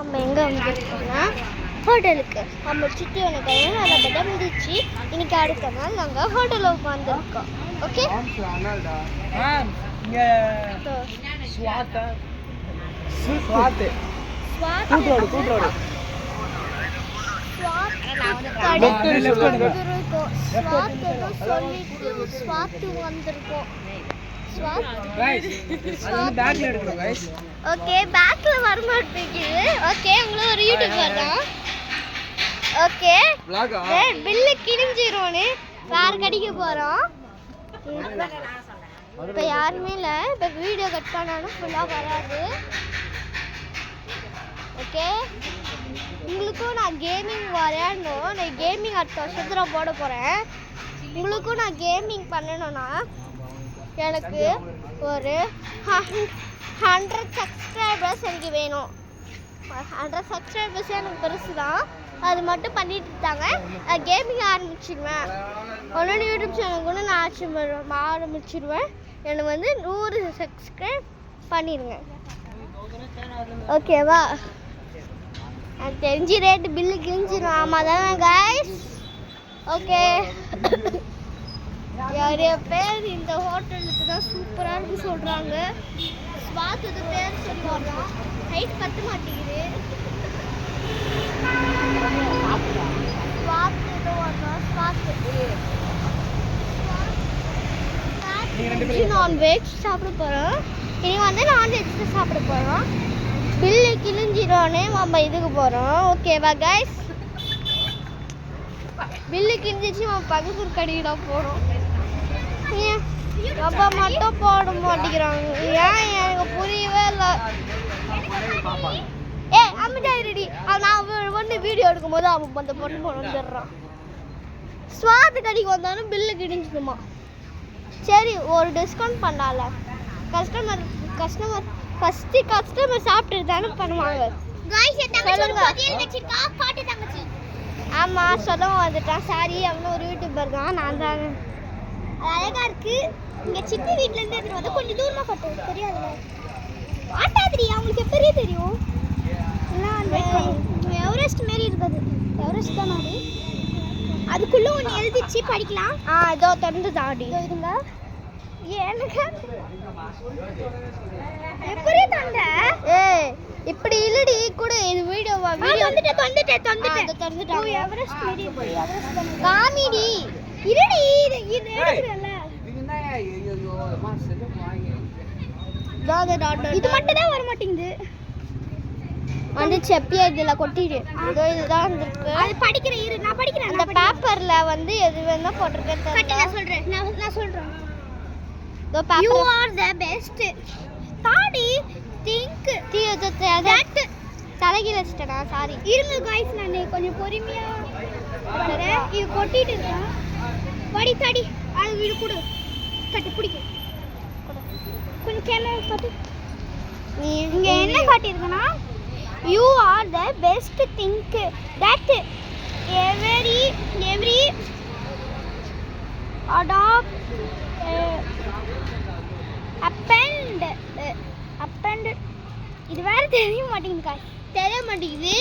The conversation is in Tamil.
நம்ம எங்கே வந்துருக்கோம்னா ஹோட்டலுக்கு நம்ம சுற்றி ஒன்று கையில் அதை பற்றி முடிச்சு இன்னைக்கு அடுத்த நாள் நாங்கள் ஹோட்டலில் உட்காந்துருக்கோம். ஓகே வந்திருக்கோம். ஓகே பேக்ல வர மாட்டேங்குது. ஓகே உங்களுக்கு ஒரு யூடியூபர் தான். ஓகே பில்லு கிழிஞ்சிரும்னு வேற கடிக்க போறோம். இப்போ யாருமே இல்லை. இப்போ வீடியோ கட் பண்ணாலும் ஃபுல்லாக வராது. ஓகே உங்களுக்கும் நான் கேமிங் விளையாடணும். நான் கேமிங் அடுத்த வருஷத்தில் போட போகிறேன். உங்களுக்கும் நான் கேமிங் பண்ணணும்னா எனக்கு ஒரு 100 சப்ஸ்கிரைபர்ஸ் எனக்கு வேணும். 100 சப்ஸ்கிரைபர்ஸ் எனக்கு பெருசு தான். அது மட்டும் பண்ணிட்டு இருக்காங்க. நான் கேமிங் ஆரம்பிச்சிடுவேன். ஒன்னொன்று யூடியூப் சேனல் கூட நான் ஆரம்பிச்சிடுவேன். எனக்கு வந்து 100 சப்ஸ்கிரைப் பண்ணிடுங்க. ஓகேவா? எனக்கு தெரிஞ்சு ரேட்டு பில்லு கிழிஞ்சிடும். ஆமாம் தானே கைஸ்? ஓகே நிறைய பேர் இந்த ஹோட்டலுக்கு தான் சூப்பராக இருக்குன்னு சொல்கிறாங்க. ஸ்வாத்துக்கு பேர் சொல்லுவாங்க. ஹைட் பத்த மாட்டேங்குது. நான்வெஜ் சாப்பிட போகிறோம். இனி வந்து நான்வெஜ் சாப்பிட போகிறோம். பில்லு கிழிஞ்சிரோன்னு நம்ம இதுக்கு போகிறோம். ஓகேவா கைஸ்? பில்லு கிழிஞ்சிச்சு நம்ம பக்கத்து கடையில போகிறோம். ஏன் அப்பா மட்டும் போட மாட்டேங்கிறாங்க? ஏன் எனக்கு புரியவே இல்லை. அமைதியாயிரடி. நான் வந்து வீடியோ எடுக்கும் போது அவன் அந்த பொண்ணு வந்துடுறான். ஸ்வாத்து கடைக்கு வந்தாலும் பில்லு கிழிஞ்சிடுமா? சரி ஒரு டிஸ்கவுண்ட் பண்ணால. கஸ்டமர் ஃபஸ்ட்டு கஸ்டமர் சாப்பிட்டு தானே பண்ணுவாங்க. ஆமாம் சொல்லவும் வந்துட்டான். சாரி அவனும் ஒரு யூடியூபர் தான். நான் தான். அழகா இருக்கு. இங்கே சித்தி வீட்டிலேருந்து எடுத்துட்டு வந்து கொஞ்சம் தூரமாக கட்டும். தெரியாதுல்ல ஆட்டாதிரி. அவங்களுக்கு எப்படி தெரியும்? எவரெஸ்ட் மாரி இருக்குது. எவரெஸ்ட் தான் நாடு. அதுக்குள்ள ஒன்று எழுதிச்சு படிக்கலாம். இதோ திறந்து தாடி இருங்க. எனக்கு எப்படி தந்த? இப்படி இல்லடி கூட இது வீடியோவா? வீடியோ வந்துட்டேன். எவரெஸ்ட் மாரி காமிடி இருடி. இது எடுக்கறல. இது மட்டும் தான் வர மாட்டேங்குது. வந்து செப்பியா இதில் கொட்டிடு. இதோ இதுதான் இருக்கு. அது படிக்கிற இரு. நான் படிக்கிறேன். அந்த பேப்பர்ல வந்து எது வேணா போட்டிருக்கேன். நான் சொல்றேன். நான் சொல்றேன். the paper. You are the best. தாடி think that தலைகில வச்சிட்டேனா? சாரி இருங்க गाइस. நான் கொஞ்சம் பொறுமையா வரேன். இது கொட்டிட்டு இருக்கேன். படி தடி அது விடு குடு. கட்டி பிடிக்க கொஞ்சம் கேமரா பாத்து. நீ இங்க என்ன காட்டி இருக்கனா? You are the best think that every adopt append இது வேற தெரிய மாட்டேங்குது. தெரிய மாட்டேங்குது.